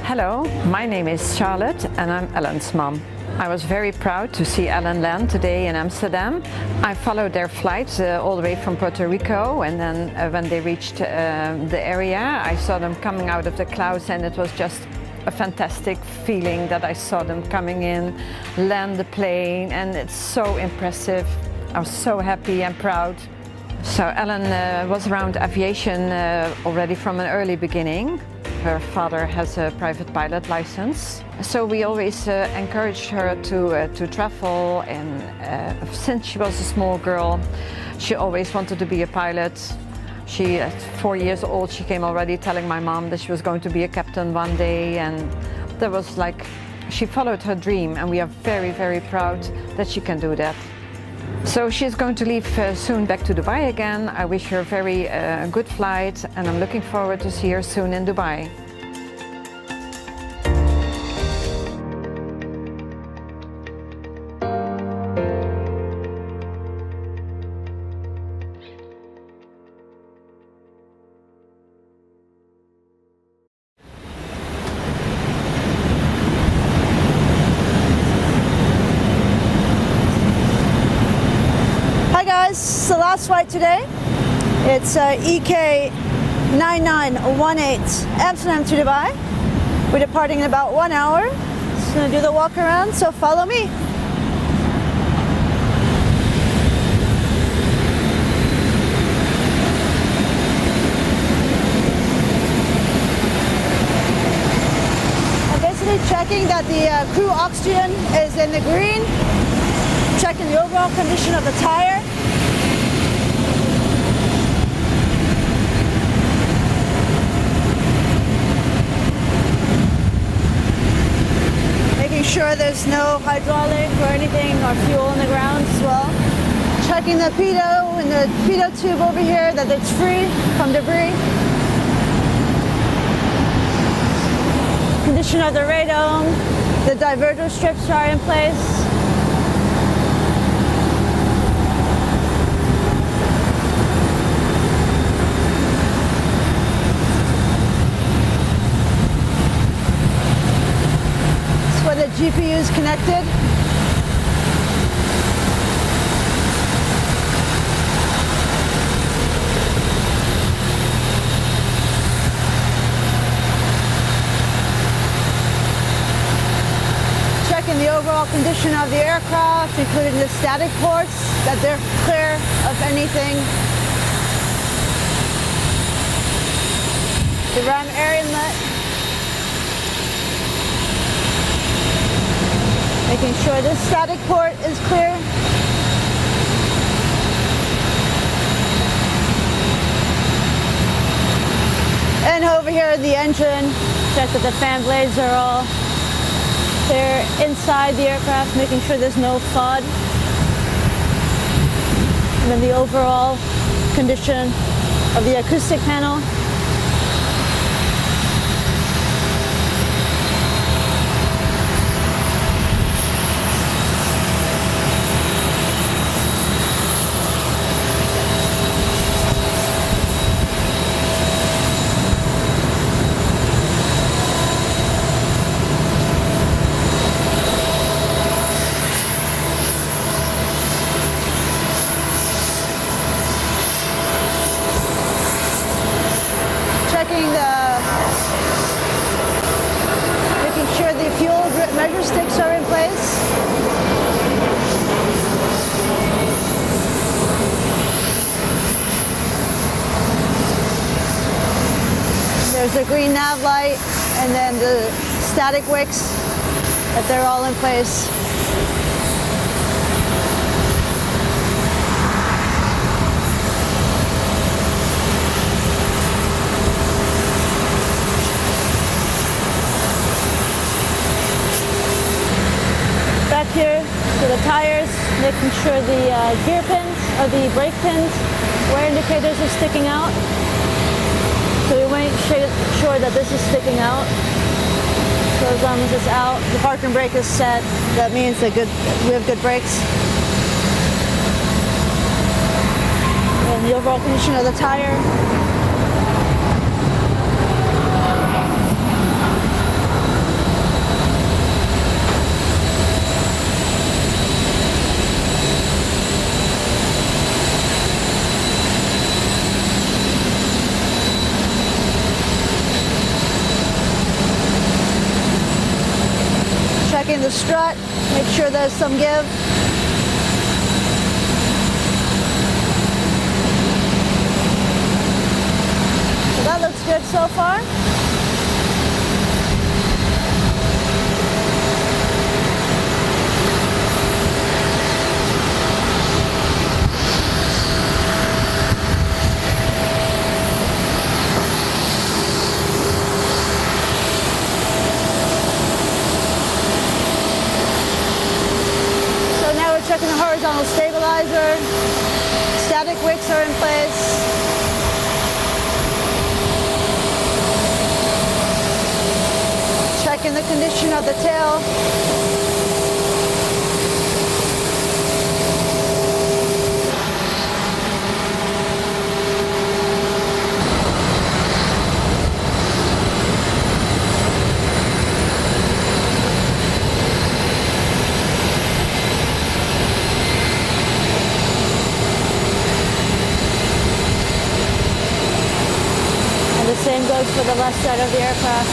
Hello, my name is Charlotte and I'm Ellen's mom. I was very proud to see Ellen land today in Amsterdam. I followed their flight all the way from Puerto Rico, and then when they reached the area, I saw them coming out of the clouds, and it was just a fantastic feeling that I saw them coming in, land the plane, and it's so impressive. I was so happy and proud. So Ellen was around aviation already from an early beginning. Her father has a private pilot license, so we always encouraged her to travel, and since she was a small girl, she always wanted to be a pilot. She, at 4 years old, she came already telling my mom that she was going to be a captain one day, and that was like, she followed her dream, and we are very, very proud that she can do that. So she's going to leave soon back to Dubai again. I wish her a very good flight, and I'm looking forward to see her soon in Dubai. It's the last flight today. It's EK 9918 Amsterdam to Dubai. We're departing in about 1 hour. Just gonna do the walk around, so follow me. I'm basically checking that the crew oxygen is in the green, checking the overall condition of the tire. Making sure there's no hydraulic or anything or fuel on the ground as well. Checking the pitot and the pitot tube over here, that it's free from debris. Condition of the radome, the diverter strips are in place. The GPU is connected. Checking the overall condition of the aircraft, including the static ports, that they're clear of anything. The ram air inlet. Making sure this static port is clear. And over here the engine, check that the fan blades are all clear inside the aircraft, making sure there's no FUD. And then the overall condition of the acoustic panel. Making sure the fuel measure sticks are in place. There's a green nav light, and then the static wicks, that they're all in place. Here to the tires, making sure the gear pins or the brake pins, wear indicators are sticking out. So we make sure that this is sticking out. So as long as it's out, the parking brake is set. That means that we have good brakes. And the overall condition of the tire. checking the strut, make sure there's some give. So that looks good so far. Checking the horizontal stabilizer, static wicks are in place. Checking the condition of the tail. Same goes for the left side of the aircraft,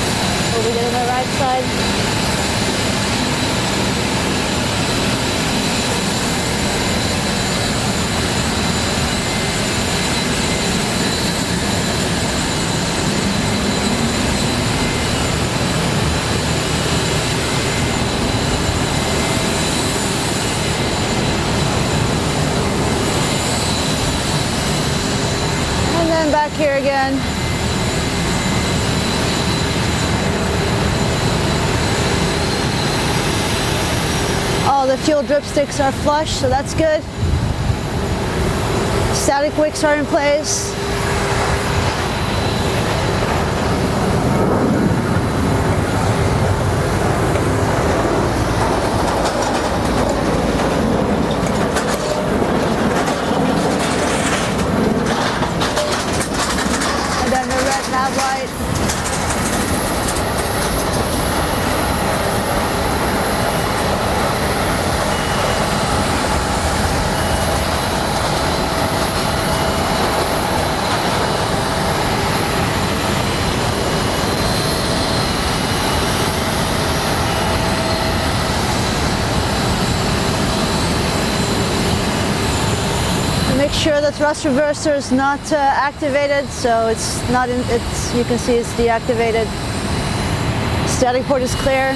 what we did on the right side. And then back here again. All the fuel dripsticks are flush, so that's good. Static wicks are in place. And then the red nav light. Make sure the thrust reverser is not activated, so it's not in. You can see it's deactivated. Static port is clear.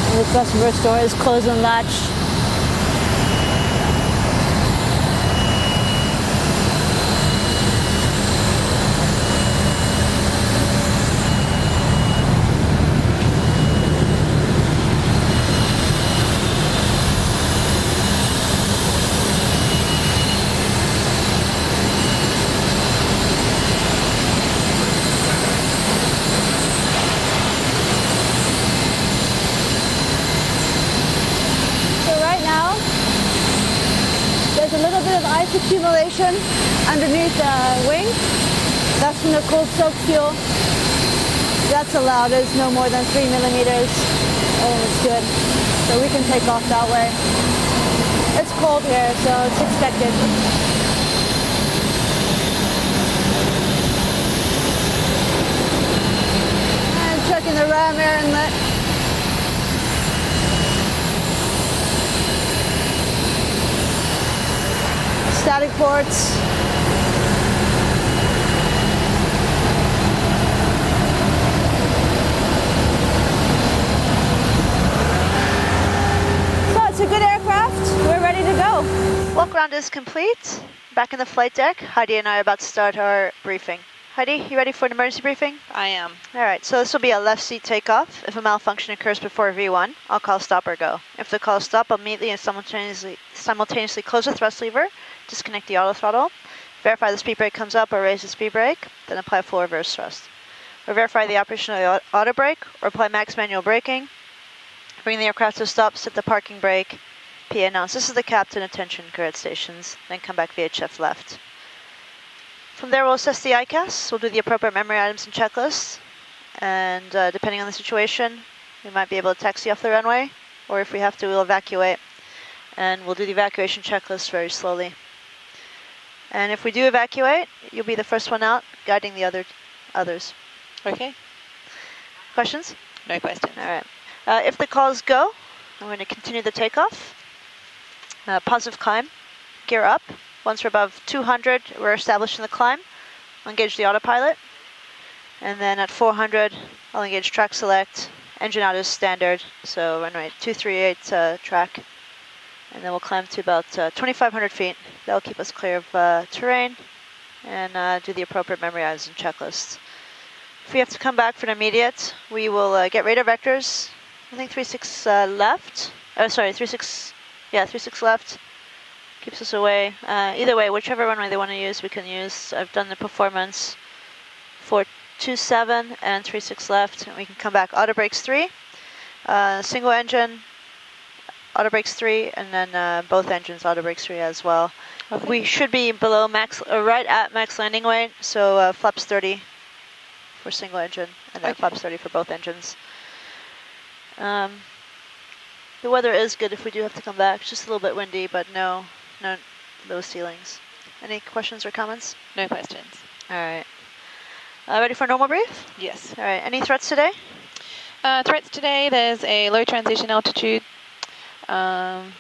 And the thrust reverser door is closed and latched. Ice accumulation underneath the wing. That's from the cold soaked fuel. That's allowed. It's no more than 3 millimeters. And it's good. So we can take off that way. It's cold here, so it's expected. And checking the ram air inlet. Static ports. So it's a good aircraft. We're ready to go. Walk around is complete. Back in the flight deck, Heidi and I are about to start our briefing. Heidi, you ready for an emergency briefing? I am. All right, so this will be a left seat takeoff. If a malfunction occurs before V1, I'll call stop or go. If the call is stop, I'll immediately and simultaneously close the thrust lever, disconnect the auto throttle, verify the speed brake comes up or raise the speed brake, then apply full reverse thrust. Or verify the operation of the auto brake, or apply max manual braking. Bring the aircraft to a stop, set the parking brake. PA announce, this is the captain, attention, correct stations, then come back VHF left. From there, we'll assess the ICAS. We'll do the appropriate memory items and checklists. And depending on the situation, we might be able to taxi off the runway, or if we have to, we'll evacuate. And we'll do the evacuation checklist very slowly. And if we do evacuate, you'll be the first one out, guiding the others. Okay. Questions? No questions. All right. If the calls go, I'm going to continue the takeoff. Positive climb, gear up. Once we're above 200, we're established in the climb. I'll engage the autopilot. And then at 400, I'll engage track select. Engine out is standard, so runway 238 track. And then we'll climb to about 2,500 feet. That'll keep us clear of terrain and do the appropriate memory items and checklists. If we have to come back for an immediate, we will get radar vectors. I think 36 left. Oh, sorry, 36. Yeah, 36 left. Keeps us away. Either way, whichever runway they want to use, we can use. I've done the performance 427 and 36 left, and we can come back. Auto brakes 3, single engine, auto brakes 3, and then both engines auto brakes 3 as well. Okay. We should be below max, right at max landing weight, so flaps 30 for single engine, and then flaps 30 for both engines. The weather is good if we do have to come back. It's just a little bit windy, but no low ceilings. Any questions or comments? No questions. All right. Ready for a normal brief? Yes. All right. Any threats today? Threats today, there's a low transition altitude. And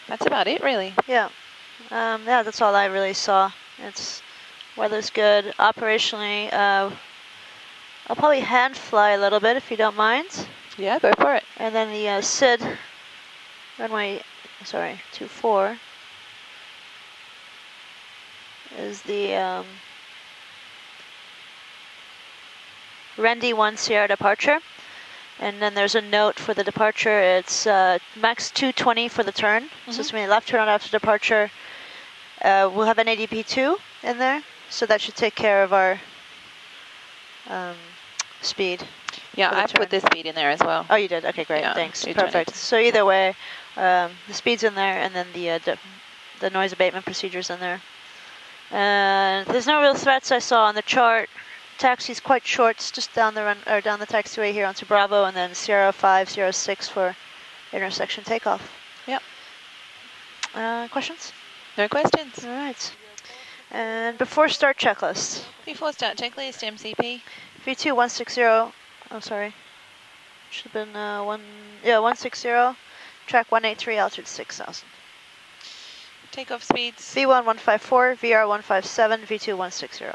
that's about it, really. Yeah. Yeah, that's all I really saw. Weather's good. Operationally, I'll probably hand fly a little bit if you don't mind. Yeah, go for it. And then the SID, runway, sorry, 24, is the Rendy 1 Sierra departure. And then there's a note for the departure. It's max 220 for the turn. So it's going to be left turn after departure. We'll have an ADP 2 in there. So that should take care of our speed. Yeah, I put the speed in there as well. Oh, you did? Okay, great. Yeah, thanks. 220. Perfect. So either way, the speed's in there, and then the noise abatement procedure's in there. And there's no real threats I saw on the chart. Taxi's quite short. It's just down the down the taxiway here onto Bravo, and then Sierra 5, Sierra 6 for intersection takeoff. Yep. Questions? No questions. All right. And before start checklist. Before start checklist, MCP. V2 160. Oh, sorry. Should have been 160. Track 183, altitude 6,000. Takeoff speeds. V1 154, VR 157, V2 160.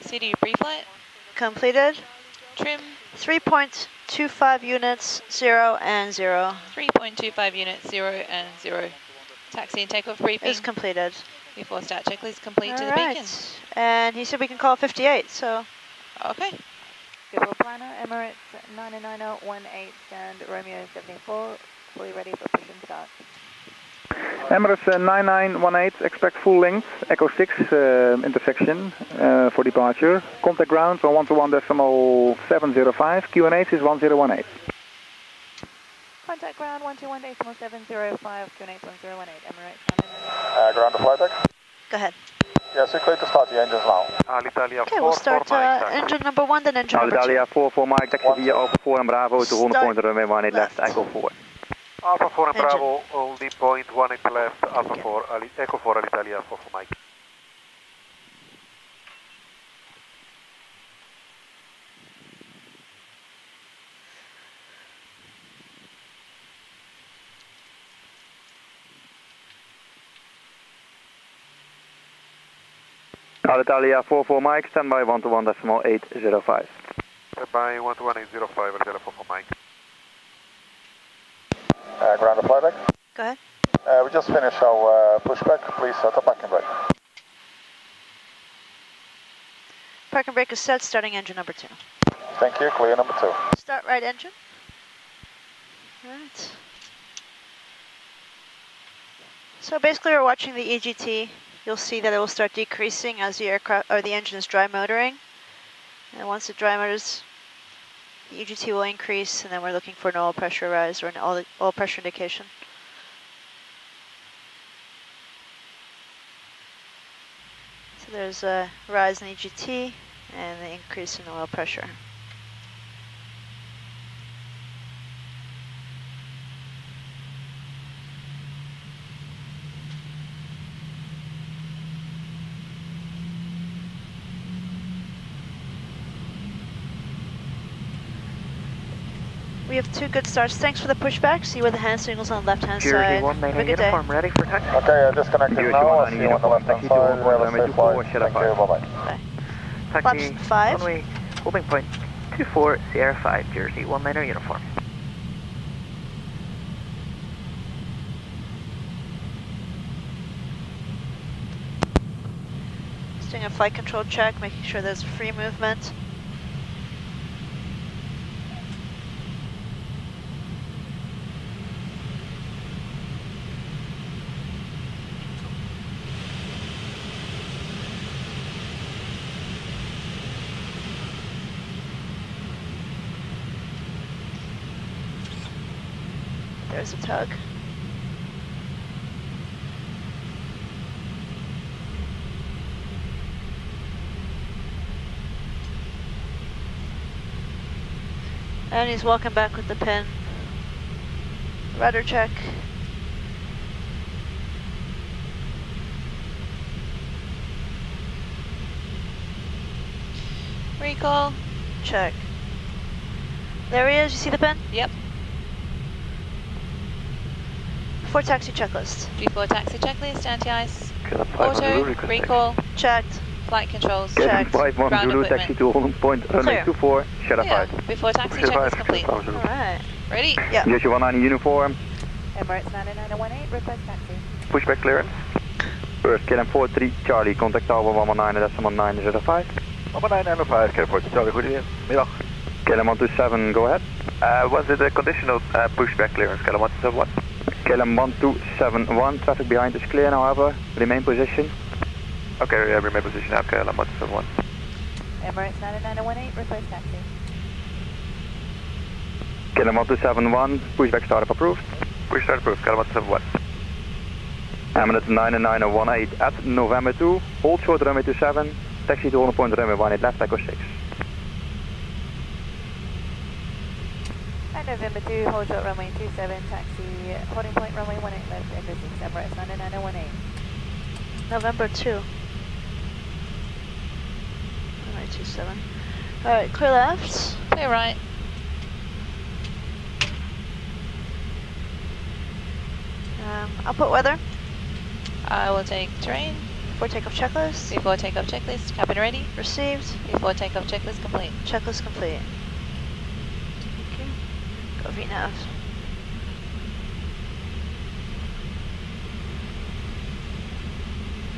CDU pre-flight. Completed. Trim. 3.25 units, 0 and 0. 3.25 units, 0 and 0. Taxi and takeoff briefing. Is completed. Before start checklist complete All to the right. beacon. And he said we can call 58, so. Okay. Schiphol planner, Emirates 99018, stand Romeo 74, fully ready for push and start. Emirates 9918, expect full length, Echo 6 intersection for departure. Contact ground on 121.705, QNH is 1018. Contact ground 121.705, QNH 1018, Emirates 990. Ground to flight deck. Go ahead. Yes, we're clear to start the engines now. Alitalia Okay, we'll start engine number 1, then engine number 2. Alitalia 4 Mike, taxi via Alpha 4 and Bravo to 100 point runway 18 left, Echo 4. Alpha 4 and Bravo, only point 18 left, Alpha 4, Echo 4, Alitalia 4 for Mike. Alitalia 4 Mike, standby 121.805. Standby 121.805, Alitalia 4 for Mike. Ground to flight deck. Go ahead. We just finished our pushback. Please set up parking brake. Parking brake is set, starting engine number 2. Thank you, clear number 2. Start right engine. All right. So basically we're watching the EGT. You'll see that it will start decreasing as the aircraft or the engine is dry motoring. And once it dry motors, the EGT will increase, and then we're looking for an oil pressure rise or an oil pressure indication. So there's a rise in EGT and an increase in oil pressure. We have 2 good starts. Thanks for the pushback. See where the hand signals on the left-hand Jersey side. 1 Have a main good day. uniform, ready for taxi. Okay, disconnected Jersey now. 1 I'll see you on the left-hand taxi to side. We have a runway safe flight. 24, Thank you, bye-bye. Bye. Taxi, Flaps 5. runway, holding point 24, Sierra 5, Jersey 1 liner uniform. Just doing a flight control check, making sure there's free movement. There's a tug. And he's walking back with the pin. Rudder check. Recall. Check. There he is, you see the pin? Yep. Before taxi checklist. Before taxi checklist, anti-ice. Kilo 5 Auto, recall, Checked. flight controls. Checked. 5-1 Ground Zulu, equipment. taxi to holding point, runway Clear. 24, Shadow Yeah, 5. before taxi checklist complete. Alright. Ready? Yeah. Jersey 1 uniform, Emirates 99018, request taxi. pushback clearance. First, KLM 43, Charlie, contact tower 119.905. 11905, Airport. Charlie, goedemiddag. KLM 127, go ahead. Was it a conditional pushback clearance, KLM 171? KLM 1271, traffic behind is clear, however, remain position. Okay, remain position now, KLM 171. Emirates 99018, request taxi. KLM 1271, pushback startup approved. Push start approved, KLM 171. Emirates 99018 at November 2, hold short runway 27, taxi to holding point runway 18 left, echo 6. And November 2, hold short runway 27, taxi, holding point runway 18 left, echo 6, Emirates 99018. November 2. Alright, 27. Alright, clear left. Clear right. I'll put weather. I will take terrain. Before takeoff checklist. Before takeoff checklist, cabin ready. Received. Before takeoff checklist complete. Checklist complete. Okay. Go VNav.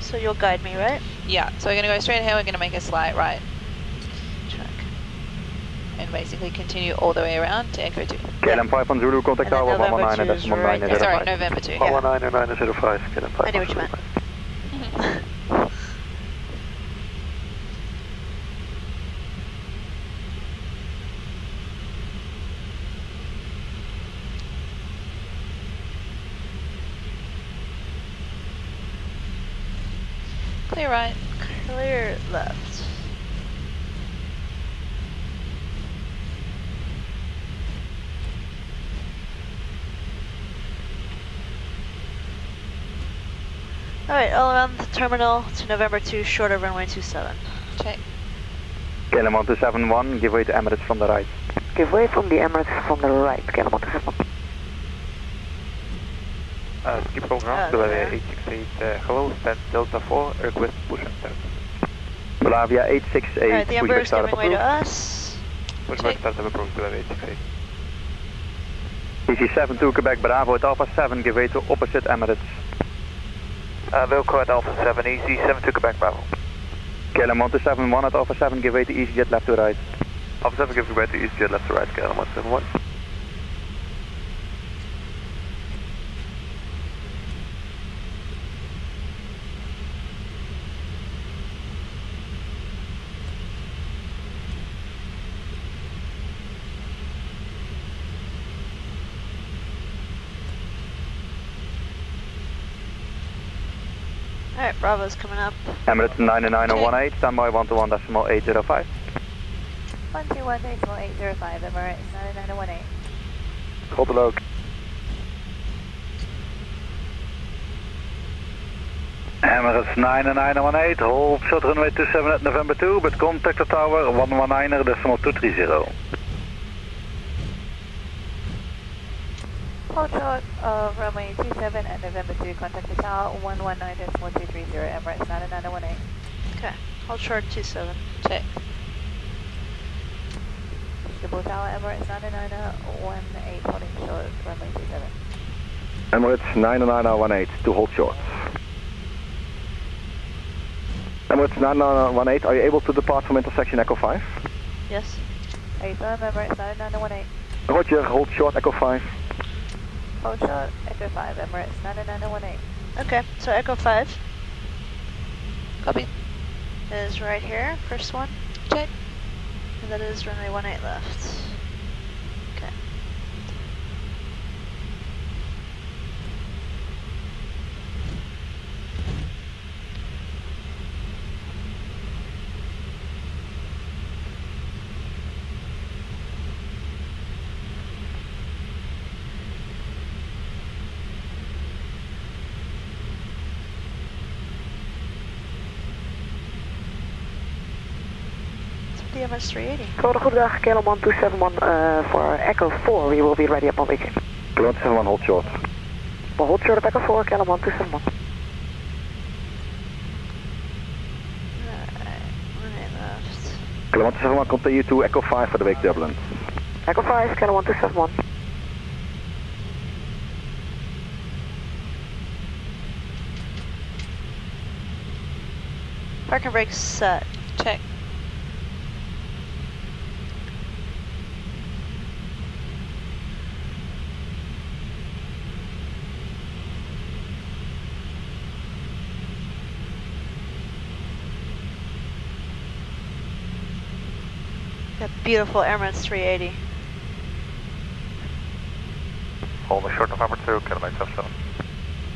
So you'll guide me, right? Yeah, so we're going to go straight ahead, we're going to make a slight right. Check. And basically continue all the way around to Echo 2. KLM 5 on Zulu, contact And then tower November 2 is 119.905. right there. Sorry, November 2. Yeah. 119.905, KLM 5. I knew what you meant. Clear right. Clear left. Alright, all around the terminal to November 2, short of runway 27. Check. KLM 1271, give way to Emirates from the right. Give way from the Emirates from the right, KLM 1271. Schiphol ground, Oh, Belavia there. 868, hello, stand Delta 4, request push and start. Belavia 868, Alright, the Ember pushback is startup giving way to approved. us. Pushback start approved, Belavia 868. EC7 to Quebec Bravo at Alpha 7, give way to opposite Emirates. Wilco at Alpha 7, EC7 to Quebec Bravo. KLM 1271 at Alpha 7, give way to EasyJet left to right. Alpha 7 give way to EasyJet left to right, KLM 171. Alright, Bravo's coming up. Emirates 99018, standby 121.805. 121.805, Emirates 99018. Hold the low. Emirates 99018, hold short runway 27 at November 2, but contact the tower 119.230. Hold short of runway 27 at November 2, contact the tower 119.230, Emirates 99018. Okay, hold short 27. Check. Schiphol Tower, Emirates 99018, holding short, runway 27. Emirates 99018 to hold short. Emirates 99018, are you able to depart from intersection Echo 5? Yes. Affirm, Emirates 99018. Roger, hold short Echo 5. Hold short, Echo 5, Emirates 99018. Okay, so Echo 5 Copy. is right here, first one. Check. And that is runway 18 left. Okay. The Emirates 380. Code goedendag, KLM 1271 for Echo 4. We will be ready upon reaching. KLM 271, hold short. We'll hold short of Echo 4, KLM 1271. Alright, 18 left. KLM 271, continue to Echo 5 for the wake Dublin. Echo 5, KLM 1271. Parking brakes set. Check. That beautiful Emirates 380. Holding short November 2, kilometer 77.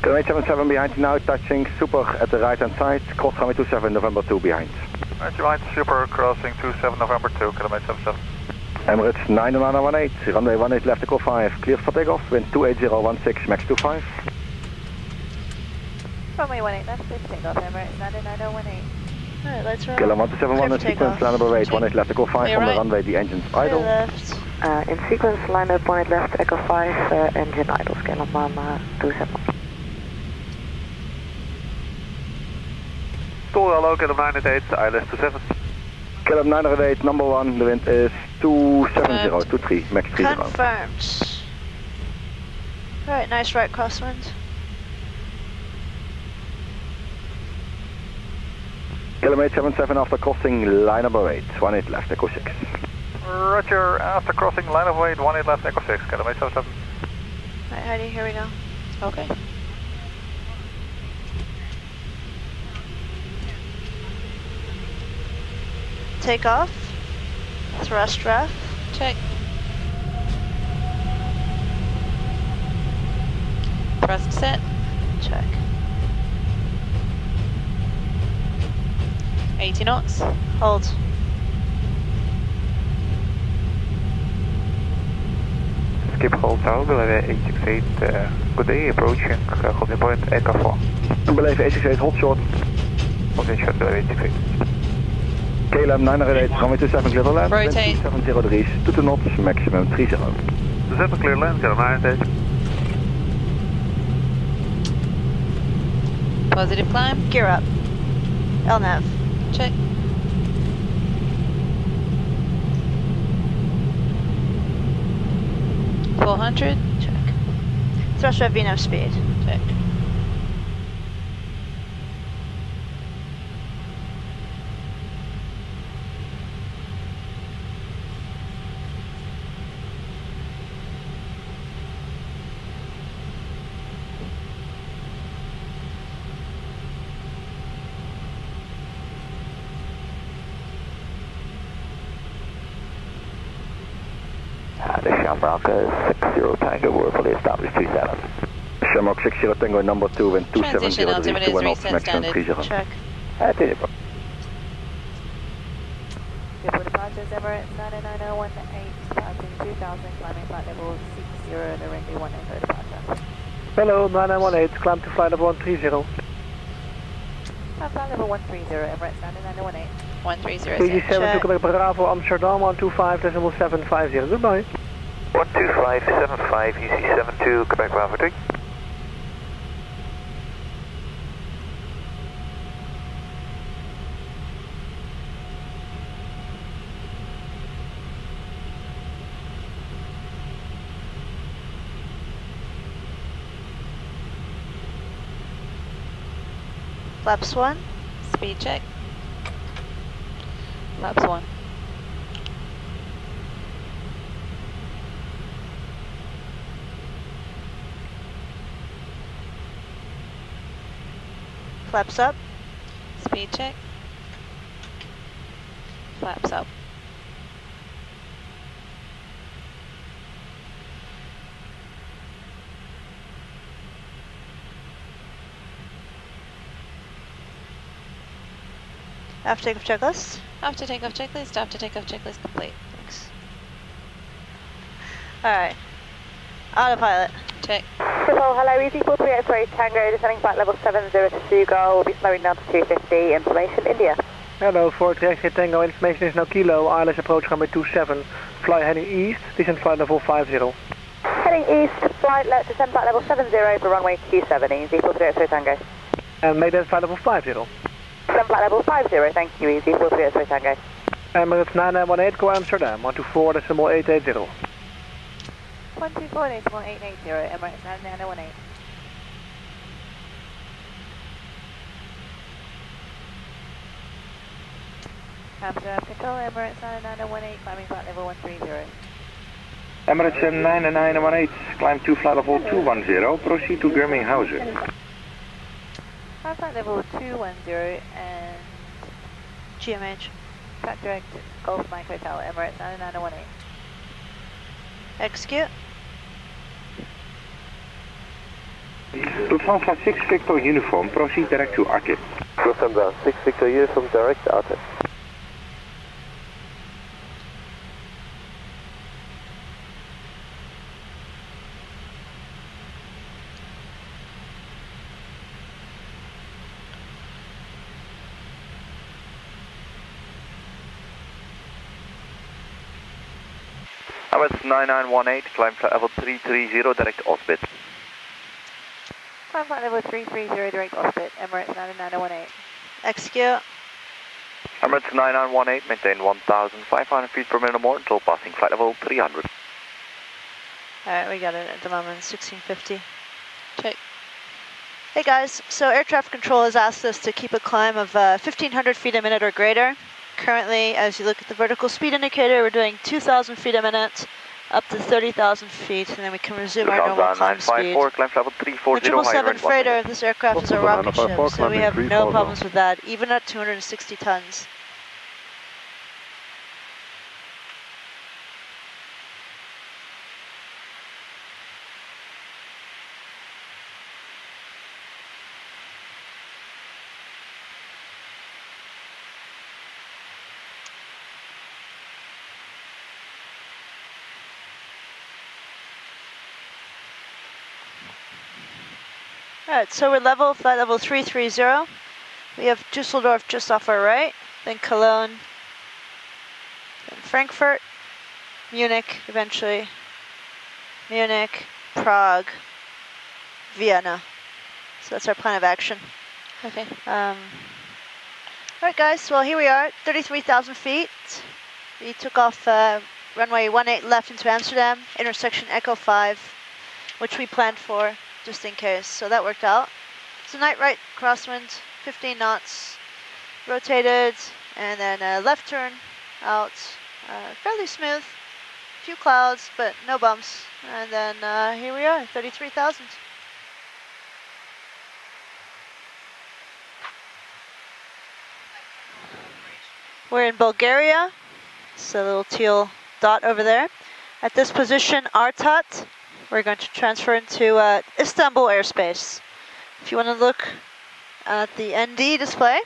Kilometer 77 behind now, touching super at the right hand side, cross runway 27, November 2 behind. Right behind, super crossing 27 November 2, kilometer 77. Emirates 99018, runway 18 left Echo 5, clear for takeoff, wind 28016, max 25. Runway 18 left, please take off, Emirates 99018. Alright, lights are on. KLM 1271 in sequence, landable rate 18 left Echo 5 Clear on the right. runway, the engine's Clear idle. left. In sequence, line up 18 left, Echo 5, engine idle, KLM 271. Stoel hello, KLM 988, ILS 27. KLM 988, number 1, the wind is 270, 23, max 30. Confirmed. Alright, nice right crosswind. Kilometer 77 after crossing line number 8, 18 left Echo 6. Roger, after crossing line of weight, 18 left, Echo 6, kilometer 77. Alright, Heidi, here we go. Okay. Take off. Thrust ref. Check. Thrust set. Check. 80 knots. Hold. Schiphol Tower, Beleven 868, good day, approaching holding point Echo 4. Beleven 868, hold short. Holding short, Beleven 868. KLM 988, runway 27 clear to land. Rotate. 7 degrees, 2 knots, maximum 30. 7 clear land, KLM 988. Positive climb. Gear up. LNAV. Check. $400. Check. Thrust ref VNAV speed. Check. This Shamrock 60 Tango, we're fully established 27. Shamrock 60 Tango, number 2, wind 270 Transition altimeter is 2 knots, reset maximum standard. 30. Check. Schiphol departures, Emirates 99018, departing 2000, climbing flight level 60, the runway 18 for departure. Hello, 9918, climb to flight level 130. Flight level 130, Emirates 99018. 130. KG7 to Quebec Bravo, Amsterdam 125.750. Goodbye. 12575, UC72, Quebec Bravo 3. Flaps 1. Speed check. Flaps 1. Flaps up. Speed check. Flaps up. After takeoff checklist. After takeoff checklist. After takeoff checklist complete. Thanks. Alright. Autopilot. Check. Schiphol, hello, easy 4383 Tango, descending flight level 70 to Sugo, we'll be slowing down to 250, information India. Hello, 4383 Tango, information is now Kilo, ILS approach runway 27, fly heading east, descend flight level 50. Heading east, descend flight level 70 for runway 27, easy 4383 Tango. And make that flight level 50. Descend flight level 50, thank you, easy 4383 Tango. Emirates 9918, go Amsterdam, 124.880. 124.880, Emirates 9918. Amsterdam Control, Emirates 9918, climbing flight level 130. Emirates 9918, climb to flight level 210, proceed to Girminghausen. Climb flight level 210 and GMH. track direct Golf Mike Hotel, Emirates 9918. Execute. Lufthansa 6 Victor Uniform, proceed direct to Arctic. Lufthansa 6 Victor Uniform, direct Arctic. Emirates 9918, climb flight level 330, direct Osbit. Climb flight level 330, direct Osbit, Emirates 9918. Execute. Emirates 9918, maintain 1,500 feet per minute or more until passing flight level 300. Alright, we got it at the moment, 1650. Check. Hey guys, so air traffic control has asked us to keep a climb of 1,500 feet a minute or greater. Currently, as you look at the vertical speed indicator, we're doing 2,000 feet a minute, up to 30,000 feet, and then we can resume our normal climb speed. Climb level 340, The 777 freighter, this aircraft is a rocket ship, so we have no problems with that, even at 260 tons. Alright, so we're level, flight level 330. We have Dusseldorf just off our right, then Cologne, then Frankfurt, Munich eventually, Munich, Prague, Vienna. So that's our plan of action. Okay. Alright guys, well here we are, 33,000 feet. We took off runway 18 left into Amsterdam, intersection Echo 5, which we planned for just in case, so that worked out. So night right crosswind, 15 knots, rotated, and then a left turn out, fairly smooth, few clouds, but no bumps. And then here we are, 33,000. We're in Bulgaria. It's a little teal dot over there. At this position, Artat, we're going to transfer into Istanbul airspace. If you want to look at the ND display,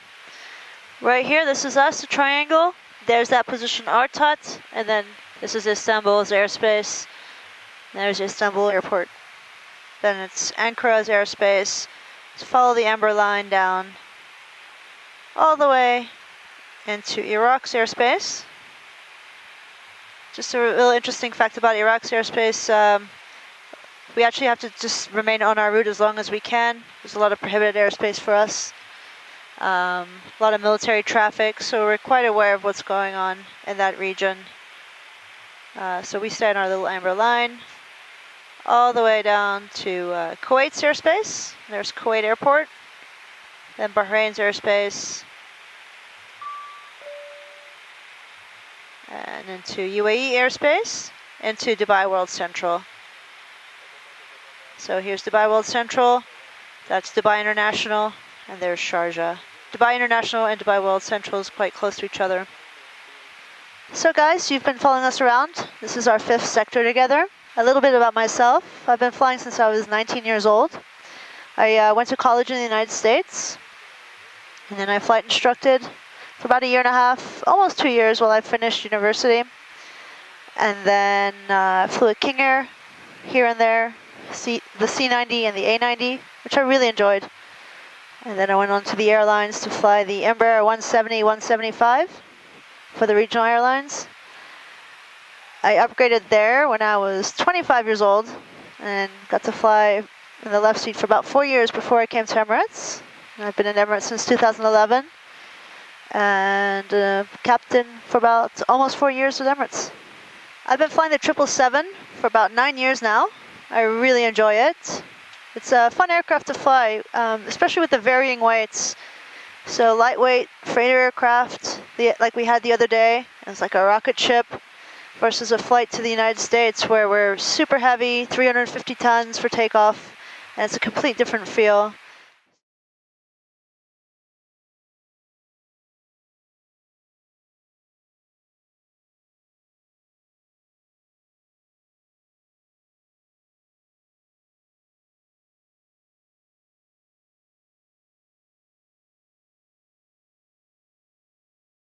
right here, this is us, the triangle. There's that position, Artat, and then this is Istanbul's airspace. There's Istanbul airport. Then it's Ankara's airspace. Let's follow the amber line down all the way into Iraq's airspace. Just a real interesting fact about Iraq's airspace. We actually have to just remain on our route as long as we can. There's a lot of prohibited airspace for us. A lot of military traffic, so we're quite aware of what's going on in that region. So we stay on our little amber line all the way down to Kuwait's airspace. There's Kuwait Airport, then Bahrain's airspace, and into UAE airspace, into Dubai World Central. So here's Dubai World Central, that's Dubai International, and there's Sharjah. Dubai International and Dubai World Central is quite close to each other. So guys, you've been following us around. This is our 5th sector together. A little bit about myself. I've been flying since I was 19 years old. I went to college in the United States, and then I flight instructed for about 1.5 years, almost 2 years while I finished university. And then flew at King Air here and there, the C90 and the A90, which I really enjoyed. And then I went on to the airlines to fly the Embraer 170, 175 for the regional airlines. I upgraded there when I was 25 years old and got to fly in the left seat for about 4 years before I came to Emirates. And I've been in Emirates since 2011 and captain for about almost 4 years with Emirates. I've been flying the 777 for about 9 years now. I really enjoy it. It's a fun aircraft to fly, especially with the varying weights. So lightweight freighter aircraft, like we had the other day, it's like a rocket ship, versus a flight to the United States where we're super heavy, 350 tons for takeoff, and it's a complete different feel.